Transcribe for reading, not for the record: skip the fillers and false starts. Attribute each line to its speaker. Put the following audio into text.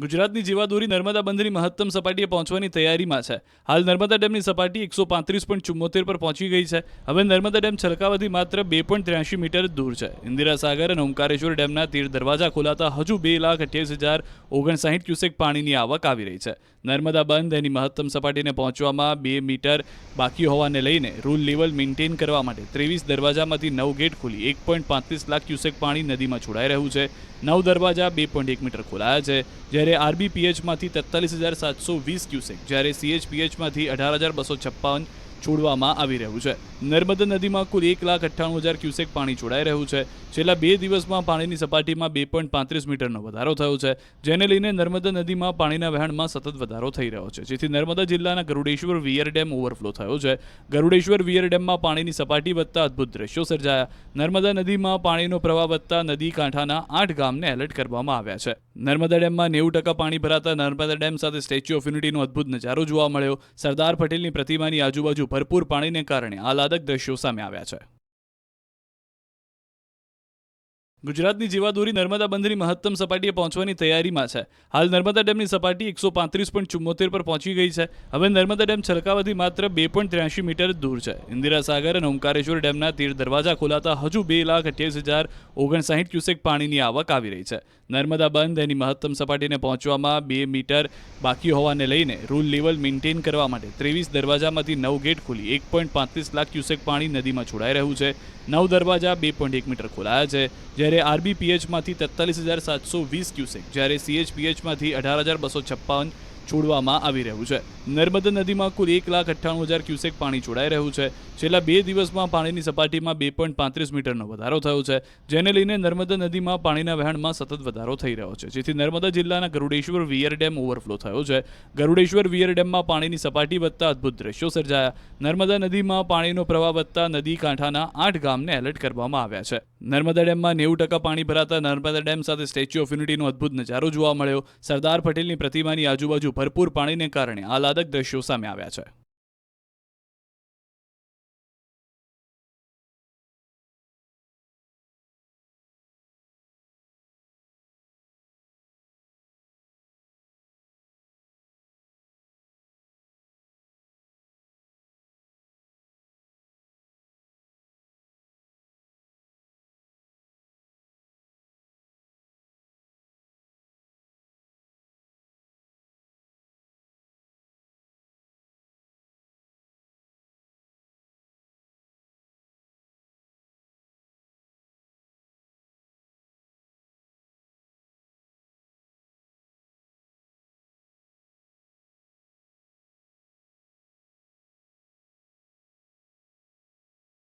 Speaker 1: ગુજરાતની જીવાદોરી નર્મદા બંધની મહત્તમ સપાટીએ પહોંચવાની તૈયારીમાં છે। હાલ નર્મદા ડેમની સપાટી 135.74 પર પહોંચી ગઈ છે। હવે નર્મદા ડેમ છલકાવાથી માત્ર 2.83 મીટર દૂર છે। ઇન્દિરા સાગર અને ઓમકારેશ્વર ડેમના 13 દરવાજા ખોલાતા હજુ 2,28,059 ક્યુસેક પાણીની આવક આવી રહી છે। નર્મદા બંધ એની મહત્તમ સપાટીને પહોંચવામાં 2 મીટર બાકી હોવાને લઈને રૂલ લેવલ મેન્ટેન કરવા માટે 23 દરવાજામાંથી 9 ગેટ ખોલી 1.35 લાખ ક્યુસેક પાણી નદીમાં છોડાઈ રહ્યું છે। 9 દરવાજા 2.1 મીટર ખોલાયા છે, જ્યારે આરબીપીએચમાંથી 43,720 ક્યુસેક, જ્યારે સીએચપીએચમાંથી 18,256 છોડવામાં આવી રહ્યું છે। નર્મદા નદીમાં કુલ 1,98,000 ક્યુસેક પાણી છોડાઈ રહ્યું છે। છેલ્લા 2 દિવસમાં પાણીની સપાટીમાં 2.35 મીટરનો વધારો થયો છે, જેને લઈને નર્મદા નદીમાં પાણીના વહેણમાં સતત વધારો થઈ રહ્યો છે, જેથી નર્મદા જિલ્લાના ગરુડેશ્વર વિયર ડેમ ઓવરફ્લો થયો છે। ગરુડેશ્વર વિયર ડેમમાં પાણીની સપાટી વધતા અદ્ભુત દ્રશ્યો સર્જાયા। નર્મદા નદીમાં પાણીનો પ્રવાહ વધતા નદી કાંઠાના 8 ગામને એલર્ટ કરવામાં આવ્યા છે। નર્મદા ડેમમાં 90% પાણી ભરાતા નર્મદા ડેમ સાથે સ્ટેચ્યુ ઓફ યુનિટીનો અદ્ભુત નજારો જોવા મળ્યો। સરદાર પટેલની પ્રતિમાની આજુબાજુ ભરપૂર પાણીને કારણે આહલાદક દ્રશ્યો સામે આવ્યા છે। ગુજરાતની જીવાદોરી નર્મદા બંધની મહત્તમ સપાટીએ પહોંચવાની તૈયારીમાં છે। હાલ નર્મદા ડેમની સપાટી 135.74 પર પહોંચી ગઈ છે। હવે નર્મદા ડેમ છલકાવાથી માત્ર 2.83 મીટર દૂર છે। ઇન્દિરા સાગર અને ઓમકારેશ્વર ડેમના 13 દરવાજા ખોલાતા હજુ 2,28,059 ક્યુસેક પાણીની આવક આવી રહી છે। નર્મદા બંધ એની મહત્તમ સપાટીને પહોંચવામાં 2 મીટર બાકી હોવાને લઈને રૂલ લેવલ મેન્ટેન કરવા માટે 23 દરવાજામાંથી 9 ગેટ ખોલી 1.35 લાખ ક્યુસેક પાણી નદીમાં છોડાઈ રહ્યું છે। 9 દરવાજા 2.1 મીટર ખોલાયા છે, જ્યારે આરબીપીએચમાંથી 43,720 ક્યુસેક, જ્યારે સીએચપીએચમાંથી 18,256 છોડવામાં આવી રહ્યું છે। નર્મદા નદીમાં કુલ 1,98,000 ક્યુસેક પાણી છોડાઈ રહ્યું છે। છેલ્લા 2 દિવસમાં પાણીની સપાટીમાં 2.35 મીટરનો વધારો થયો છે, જેને લઈને નર્મદા નદીમાં પાણીના વહેણમાં સતત વધારો થઈ રહ્યો છે, જેથી નર્મદા જિલ્લાના ગરુડેશ્વર વિયર ડેમ ઓવરફ્લો થયો છે। ગરુડેશ્વર વિયર ડેમમાં પાણીની સપાટી વધતા અદ્ભુત દ્રશ્યો સર્જાયા। નર્મદા નદીમાં પાણીનો પ્રવાહ વધતા નદી કાંઠાના 8 ગામને એલર્ટ કરવામાં આવ્યા છે। નર્મદા ડેમમાં 90% પાણી ભરાતા નર્મદા ડેમ સાથે સ્ટેચ્યુ ઓફ યુનિટીનો અદ્ભુત નજારો જોવા મળ્યો। સરદાર પટેલની પ્રતિમાની આજુબાજુ ભરપૂર પાણીને કારણે આહલાદક દ્રશ્યો સામે આવ્યા છે।